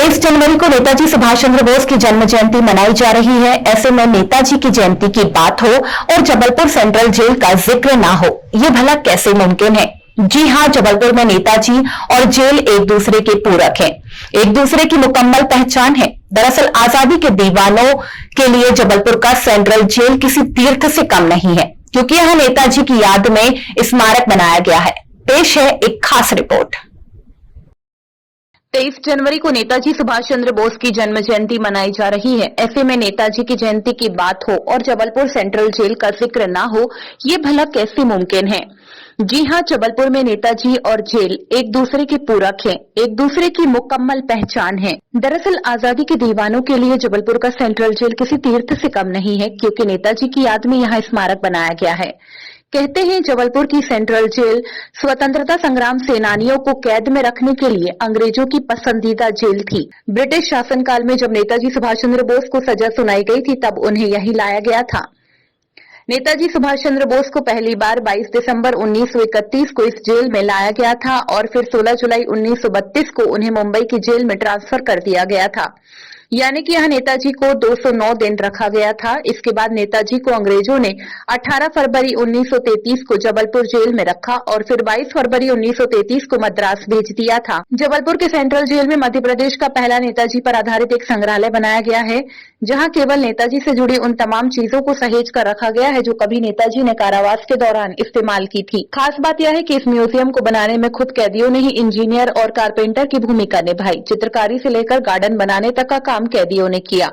23 जनवरी को नेताजी सुभाष चंद्र बोस की जन्म जयंती मनाई जा रही है। ऐसे में नेताजी की जयंती की बात हो और जबलपुर सेंट्रल जेल का जिक्र ना हो, ये भला कैसे मुमकिन है? जी हां, जबलपुर में नेताजी और जेल एक दूसरे के पूरक हैं, एक दूसरे की मुकम्मल पहचान है। दरअसल आजादी के दीवानों के लिए जबलपुर का सेंट्रल जेल किसी तीर्थ से कम नहीं है, क्योंकि यहां नेताजी की याद में स्मारक बनाया गया है। पेश है एक खास रिपोर्ट। 23 जनवरी को नेताजी सुभाष चंद्र बोस की जन्म जयंती मनाई जा रही है। ऐसे में नेताजी की जयंती की बात हो और जबलपुर सेंट्रल जेल का जिक्र ना हो, ये भला कैसे मुमकिन है? जी हां, जबलपुर में नेताजी और जेल एक दूसरे के पूरक हैं, एक दूसरे की मुकम्मल पहचान है। दरअसल आजादी के दीवानों के लिए जबलपुर का सेंट्रल जेल किसी तीर्थ से कम नहीं है, क्योंकि नेताजी की याद में यहाँ स्मारक बनाया गया है। कहते हैं जबलपुर की सेंट्रल जेल स्वतंत्रता संग्राम सेनानियों को कैद में रखने के लिए अंग्रेजों की पसंदीदा जेल थी। ब्रिटिश शासनकाल में जब नेताजी सुभाष चंद्र बोस को सजा सुनाई गई थी, तब उन्हें यहीं लाया गया था। नेताजी सुभाष चंद्र बोस को पहली बार 22 दिसंबर 1931 को इस जेल में लाया गया था और फिर 16 जुलाई 1932 को उन्हें मुंबई की जेल में ट्रांसफर कर दिया गया था। यानी कि यहां नेताजी को 209 दिन रखा गया था। इसके बाद नेताजी को अंग्रेजों ने 18 फरवरी 1933 को जबलपुर जेल में रखा और फिर 22 फरवरी 1933 को मद्रास भेज दिया था। जबलपुर के सेंट्रल जेल में मध्य प्रदेश का पहला नेताजी पर आधारित एक संग्रहालय बनाया गया है, जहां केवल नेताजी से जुड़ी उन तमाम चीजों को सहेज कर रखा गया है जो कभी नेताजी ने कारावास के दौरान इस्तेमाल की थी। खास बात यह है कि इस म्यूजियम को बनाने में खुद कैदियों ने ही इंजीनियर और कारपेंटर की भूमिका निभाई। चित्रकारी से लेकर गार्डन बनाने तक का काम कैदियों ने किया।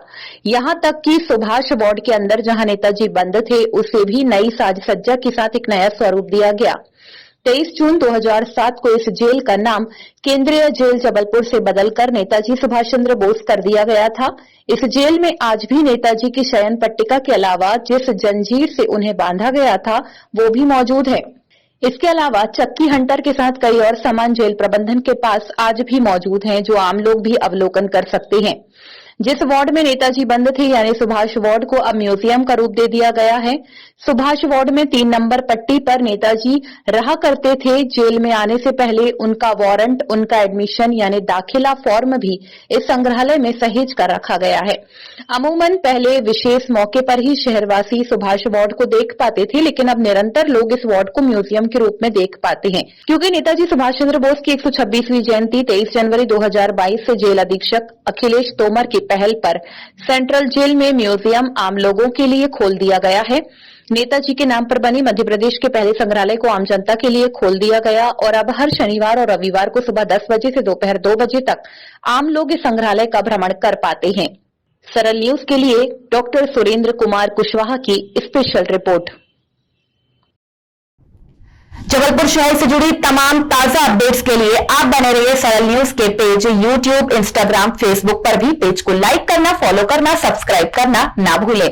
यहां तक कि सुभाष वार्ड के अंदर जहां नेताजी बंद थे, उसे भी नई साज सज्जा के साथ एक नया स्वरूप दिया गया। 23 जून 2007 को इस जेल का नाम केंद्रीय जेल जबलपुर से बदलकर नेताजी सुभाष चंद्र बोस कर दिया गया था। इस जेल में आज भी नेताजी की शयन पट्टिका के अलावा जिस जंजीर से उन्हें बांधा गया था, वो भी मौजूद है। इसके अलावा चक्की हंटर के साथ कई और सामान जेल प्रबंधन के पास आज भी मौजूद हैं, जो आम लोग भी अवलोकन कर सकते हैं। जिस वार्ड में नेताजी बंद थे, यानी सुभाष वार्ड को अब म्यूजियम का रूप दे दिया गया है। सुभाष वार्ड में 3 नंबर पट्टी पर नेताजी रहा करते थे। जेल में आने से पहले उनका वारंट, उनका एडमिशन यानी दाखिला फॉर्म भी इस संग्रहालय में सहेज कर रखा गया है। अमूमन पहले विशेष मौके पर ही शहरवासी सुभाष वार्ड को देख पाते थे, लेकिन अब निरंतर लोग इस वार्ड को म्यूजियम के रूप में देख पाते हैं, क्योंकि नेताजी सुभाष चंद्र बोस की 126वीं जयंती 23 जनवरी 2022 से जेल अधीक्षक अखिलेश तोमर की पहल पर सेंट्रल जेल में म्यूजियम आम लोगों के लिए खोल दिया गया है। नेताजी के नाम पर बनी मध्य प्रदेश के पहले संग्रहालय को आम जनता के लिए खोल दिया गया और अब हर शनिवार और रविवार को सुबह 10 बजे से दोपहर 2 बजे तक आम लोग इस संग्रहालय का भ्रमण कर पाते हैं। सरल न्यूज के लिए डॉक्टर सुरेंद्र कुमार कुशवाहा की स्पेशल रिपोर्ट। जबलपुर शहर से जुड़ी तमाम ताजा अपडेट्स के लिए आप बने रहिए सरल न्यूज के पेज YouTube, Instagram, Facebook पर भी पेज को लाइक करना, फॉलो करना, सब्सक्राइब करना ना भूलें।